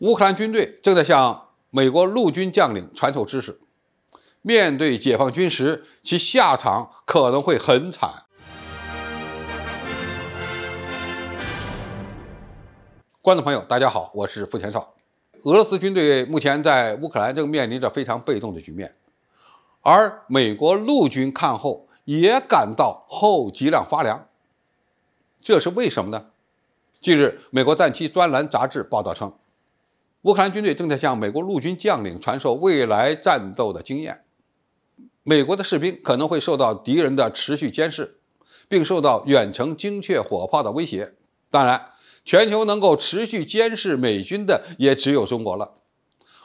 乌克兰军队正在向美国陆军将领传授知识，面对解放军时，其下场可能会很惨。观众朋友，大家好，我是付前少。俄罗斯军队目前在乌克兰正面临着非常被动的局面，而美国陆军看后也感到后脊梁发凉。这是为什么呢？近日，美国战区专栏杂志报道称，乌克兰军队正在向美国陆军将领传授未来战斗的经验。美国的士兵可能会受到敌人的持续监视，并受到远程精确火炮的威胁。当然，全球能够持续监视美军的也只有中国了。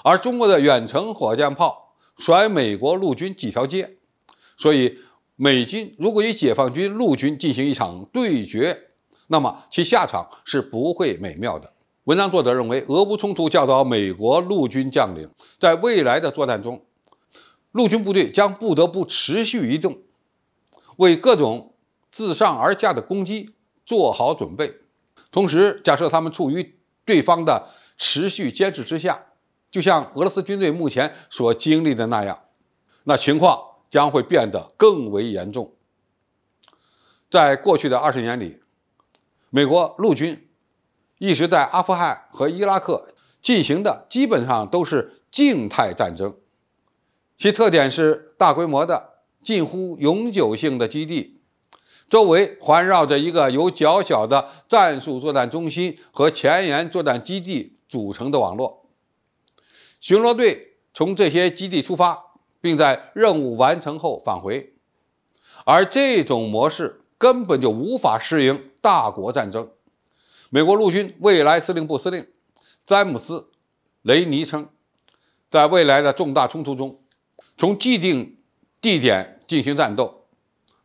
而中国的远程火箭炮甩美国陆军几条街，所以美军如果与解放军陆军进行一场对决，那么其下场是不会美妙的。文章作者认为，俄乌冲突教导美国陆军将领，在未来的作战中，陆军部队将不得不持续移动，为各种自上而下的攻击做好准备。同时，假设他们处于对方的持续监视之下，就像俄罗斯军队目前所经历的那样，那情况将会变得更为严重。在过去的20年里，美国陆军一直在阿富汗和伊拉克进行的基本上都是静态战争，其特点是大规模的、近乎永久性的基地，周围环绕着一个由较小的战术作战中心和前沿作战基地组成的网络。巡逻队从这些基地出发，并在任务完成后返回，而这种模式根本就无法适应大国战争。美国陆军未来司令部司令詹姆斯·雷尼称，在未来的重大冲突中，从既定地点进行战斗，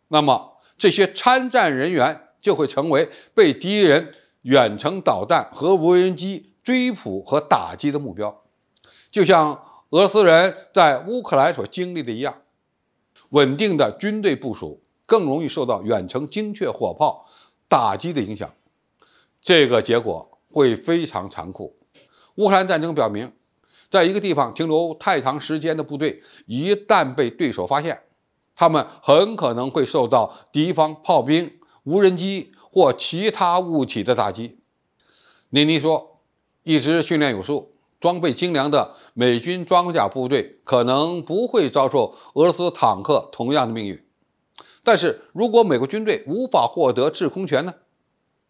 那么这些参战人员就会成为被敌人远程导弹和无人机追捕和打击的目标，就像俄罗斯人在乌克兰所经历的一样。稳定的军队部署更容易受到远程精确火炮打击的影响，这个结果会非常残酷。乌克兰战争表明，在一个地方停留太长时间的部队，一旦被对手发现，他们很可能会受到敌方炮兵、无人机或其他物体的打击。尼尼说，一支训练有素、装备精良的美军装甲部队可能不会遭受俄罗斯坦克同样的命运。但是如果美国军队无法获得制空权呢？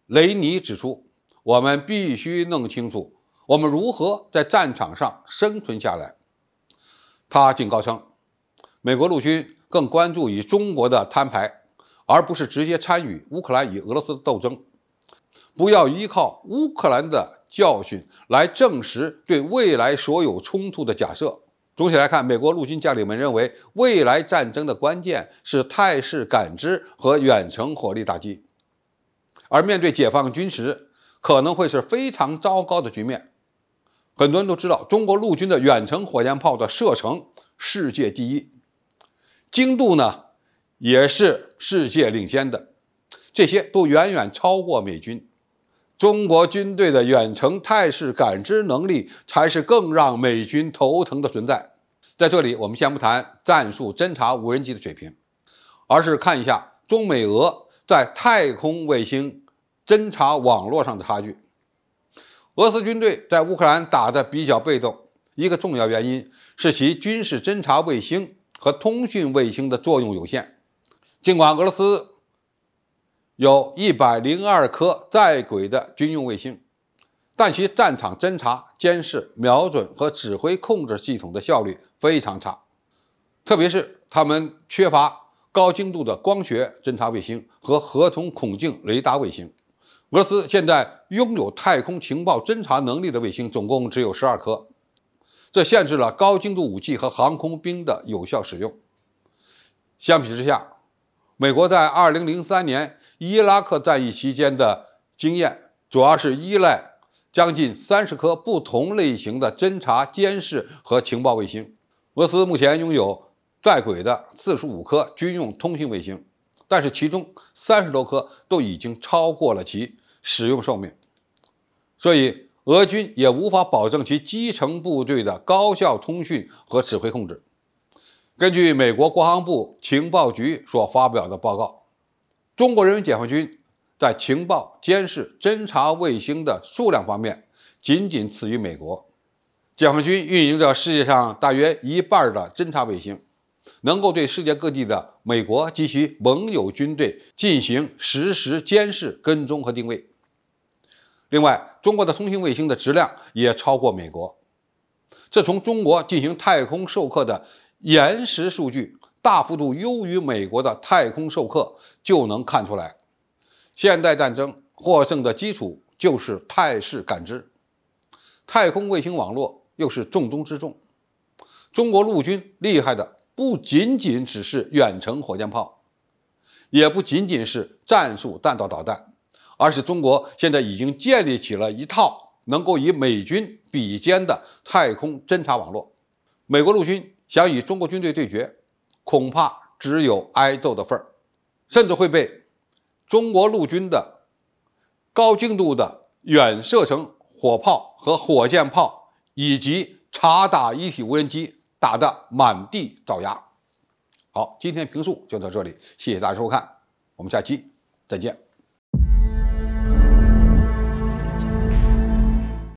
雷尼指出，我们必须弄清楚我们如何在战场上生存下来。他警告称，美国陆军更关注与中国的摊牌，而不是直接参与乌克兰与俄罗斯的斗争。不要依靠乌克兰的教训来证实对未来所有冲突的假设。总体来看，美国陆军将领们认为，未来战争的关键是态势感知和远程火力打击，而面对解放军时，可能会是非常糟糕的局面。很多人都知道，中国陆军的远程火箭炮的射程世界第一，精度呢也是世界领先的，这些都远远超过美军。中国军队的远程态势感知能力才是更让美军头疼的存在。在这里，我们先不谈战术侦察无人机的水平，而是看一下中美俄在太空卫星侦察网络上的差距。俄罗斯军队在乌克兰打得比较被动，一个重要原因是其军事侦察卫星和通讯卫星的作用有限。尽管俄罗斯有102颗在轨的军用卫星，但其战场侦察、监视、瞄准和指挥控制系统的效率非常差，特别是他们缺乏高精度的光学侦察卫星和合同孔径雷达卫星。俄罗斯现在拥有太空情报侦察能力的卫星总共只有12颗，这限制了高精度武器和航空兵的有效使用。相比之下，美国在2003年伊拉克战役期间的经验，主要是依赖将近30颗不同类型的侦察、监视和情报卫星。俄罗斯目前拥有在轨的45颗军用通信卫星，但是其中30多颗都已经超过了其使用寿命。所以，俄军也无法保证其基层部队的高效通讯和指挥控制。根据美国国防部情报局所发表的报告，中国人民解放军在情报、监视、侦察卫星的数量方面仅仅次于美国。解放军运营着世界上大约一半的侦察卫星，能够对世界各地的美国及其盟友军队进行实时监视、跟踪和定位。另外，中国的通信卫星的质量也超过美国，这从中国进行太空授课的延时数据大幅度优于美国的太空授课就能看出来。现代战争获胜的基础就是态势感知，太空卫星网络又是重中之重。中国陆军厉害的不仅仅只是远程火箭炮，也不仅仅是战术弹道导弹，而是中国现在已经建立起了一套能够与美军比肩的太空侦察网络。美国陆军想与中国军队对决，恐怕只有挨揍的份儿，甚至会被中国陆军的高精度的远射程火炮和火箭炮以及察打一体无人机打得满地找牙。好，今天评述就到这里，谢谢大家收看，我们下期再见。